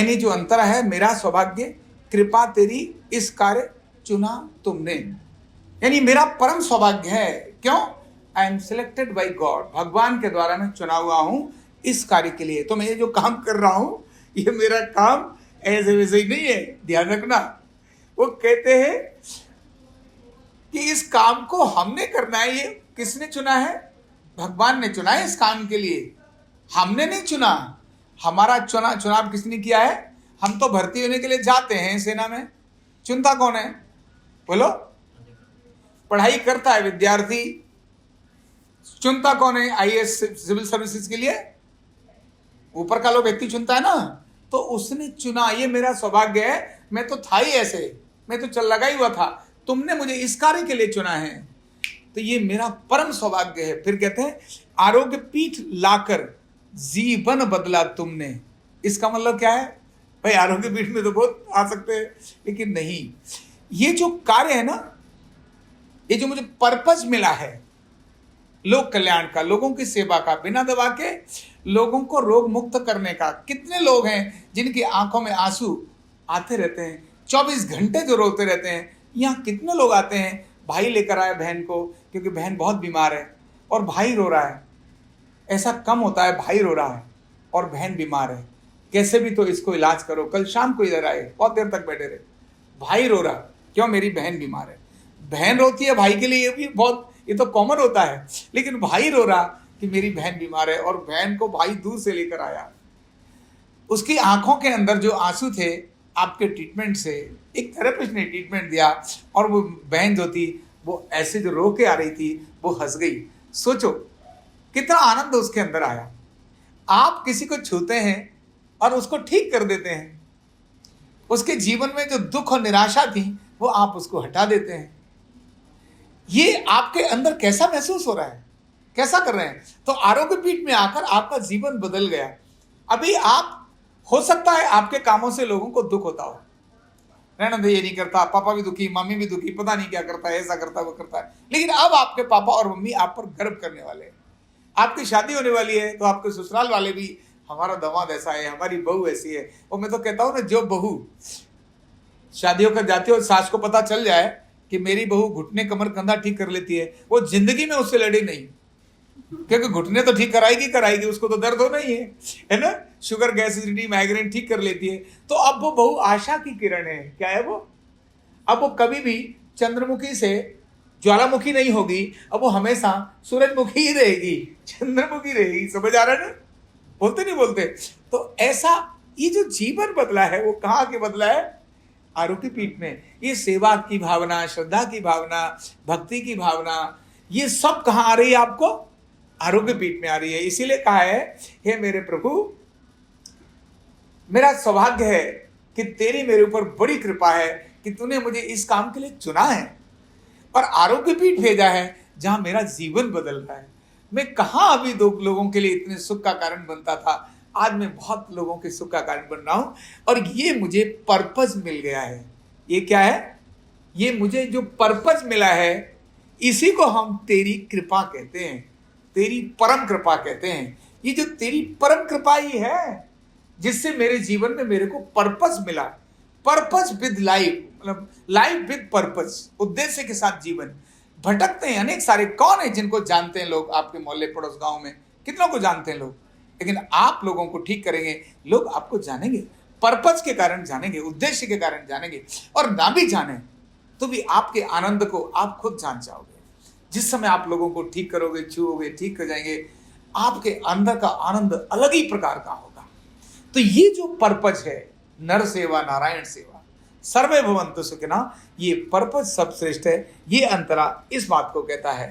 यानी जो अंतरा है, मेरा सौभाग्य, कृपा तेरी इस कार्य चुना तुमने, यानी मेरा परम सौभाग्य है। क्यों? I am selected by God, भगवान के द्वारा मैं चुना हुआ हूं इस कार्य के लिए। तो मैं ये जो काम कर रहा हूं, ये मेरा काम ऐसे वैसे ही नहीं है, ध्यान रखना। वो कहते हैं कि इस काम को हमने करना है। ये किसने चुना है? भगवान ने चुना है इस काम के लिए, हमने नहीं चुना। हमारा चुनाव किसने किया है? हम तो भर्ती होने के लिए जाते हैं सेना में, चुनता कौन है? बोलो। पढ़ाई करता है विद्यार्थी, चुनता कौन है? आईएएस सिविल सर्विसेज के लिए ऊपर का लो व्यक्ति चुनता है ना। तो उसने चुना, ये मेरा सौभाग्य है, मैं तो था ही ऐसे, मैं तो चल लगा ही हुआ था, तुमने मुझे इस कार्य के लिए चुना है, तो ये मेरा परम सौभाग्य है। फिर कहते हैं आरोग्य पीठ लाकर जीवन बदला तुमने। इसका मतलब क्या है भाई? आरोग्य पीठ में तो बहुत आ सकते हैं, लेकिन नहीं, ये जो कार्य है ना, ये जो मुझे पर्पस मिला है लोक कल्याण का, लोगों की सेवा का, बिना दवा के लोगों को रोग मुक्त करने का। कितने लोग हैं जिनकी आंखों में आंसू आते रहते हैं, 24 घंटे जो रोते रहते हैं। यहाँ कितने लोग आते हैं, भाई लेकर आए बहन को, क्योंकि बहन बहुत बीमार है और भाई रो रहा है। ऐसा कम होता है, भाई रो रहा है और बहन बीमार है, कैसे भी तो इसको इलाज करो। कल शाम को इधर आए, बहुत देर तक बैठे रहे, भाई रो रहा, क्यों? मेरी बहन बीमार है। बहन रोती है भाई के लिए, ये भी बहुत, ये तो कॉमन होता है, लेकिन भाई रो रहा कि मेरी बहन बीमार है, और बहन को भाई दूर से लेकर आया। उसकी आंखों के अंदर जो आंसू थे आपके ट्रीटमेंट से, एक थेरेपिस्ट ने ट्रीटमेंट दिया, और वो बहन जो थी वो ऐसे जो रो के आ रही थी, वो हंस गई। सोचो कितना आनंद उसके अंदर आया। आप किसी को छूते हैं और उसको ठीक कर देते हैं, उसके जीवन में जो दुख और निराशा थी वो आप उसको हटा देते हैं। ये आपके अंदर कैसा महसूस हो रहा है, कैसा कर रहे हैं? तो आरोग्य पीठ में आकर आपका जीवन बदल गया। अभी आप, हो सकता है आपके कामों से लोगों को दुख होता हो, रहना ये नहीं करता, पापा भी दुखी, मम्मी भी दुखी, पता नहीं क्या करता है, ऐसा करता है, वो करता है। लेकिन अब आपके पापा और मम्मी आप पर गर्व करने वाले हैं। आपकी शादी होने वाली है तो आपके ससुराल वाले भी, हमारा दामाद ऐसा है, हमारी बहू ऐसी है। और मैं तो कहता हूं ना, जो बहू शादियों कर जाती है और सास को पता चल जाए कि मेरी बहू घुटने कमर कंधा ठीक कर लेती है, वो जिंदगी में उससे लड़ी नहीं, क्योंकि घुटने तो ठीक कराएगी, उसको तो दर्द होना ही है ना। शुगर, गैस, एसिडिटी, माइग्रेन ठीक कर लेती है। तो अब वो बहू आशा की किरण है। क्या है वो? अब वो कभी भी चंद्रमुखी से ज्वालामुखी नहीं होगी, अब वो हमेशा सूरजमुखी ही रहेगी, चंद्रमुखी रहेगी। समझ आ रहा है ना? बोलते नहीं बोलते? तो ऐसा ये जो जीवन बदला है, वो कहाँ के बदला है? आरोग्य पीठ में। ये सेवा की भावना, श्रद्धा की भावना, भक्ति की भावना, ये सब कहाँ आ रही है आपको? आरोग्य पीठ में आ रही है। इसीलिए कहा है, हे मेरे प्रभु, मेरा सौभाग्य है कि तेरी मेरे ऊपर बड़ी कृपा है कि तूने मुझे इस काम के लिए चुना है और आरोग्य पीठ भेजा है, जहां मेरा जीवन बदल रहा है। मैं कहां अभी दो लोगों के लिए इतने सुख का कारण बनता था, आज मैं बहुत लोगों के सुख का कारण बन रहा हूं, और ये मुझे पर्पस मिल गया है। ये क्या है? ये मुझे जो पर्पस मिला है, इसी को हम तेरी कृपा कहते हैं, तेरी परम कृपा कहते हैं। ये जो तेरी परम कृपा ही है जिससे मेरे जीवन में मेरे को पर्पस मिला। पर्पस विद लाइफ, मतलब लाइफ विद पर्पस, उद्देश्य के साथ जीवन। भटकते हैं अनेक सारे, कौन है जिनको जानते हैं लोग आपके मोहल्ले पड़ोस गांव में? कितनों को जानते हैं लोग? लेकिन आप लोगों को ठीक करेंगे, लोग आपको जानेंगे, पर्पस के कारण जानेंगे, उद्देश्य के कारण जानेंगे। और ना भी जाने तो भी आपके आनंद को आप खुद जान जाओगे। जिस समय आप लोगों को ठीक करोगे, छूओगे, ठीक कर जाएंगे, आपके अंदर का आनंद अलग ही प्रकार का होगा। तो ये जो पर्पस है, नर सेवा नारायण सेवा, सर्वे भवन्तु सुखिनः, ये पर्पस सबश्रेष्ठ है। ये अंतरा इस बात को कहता है।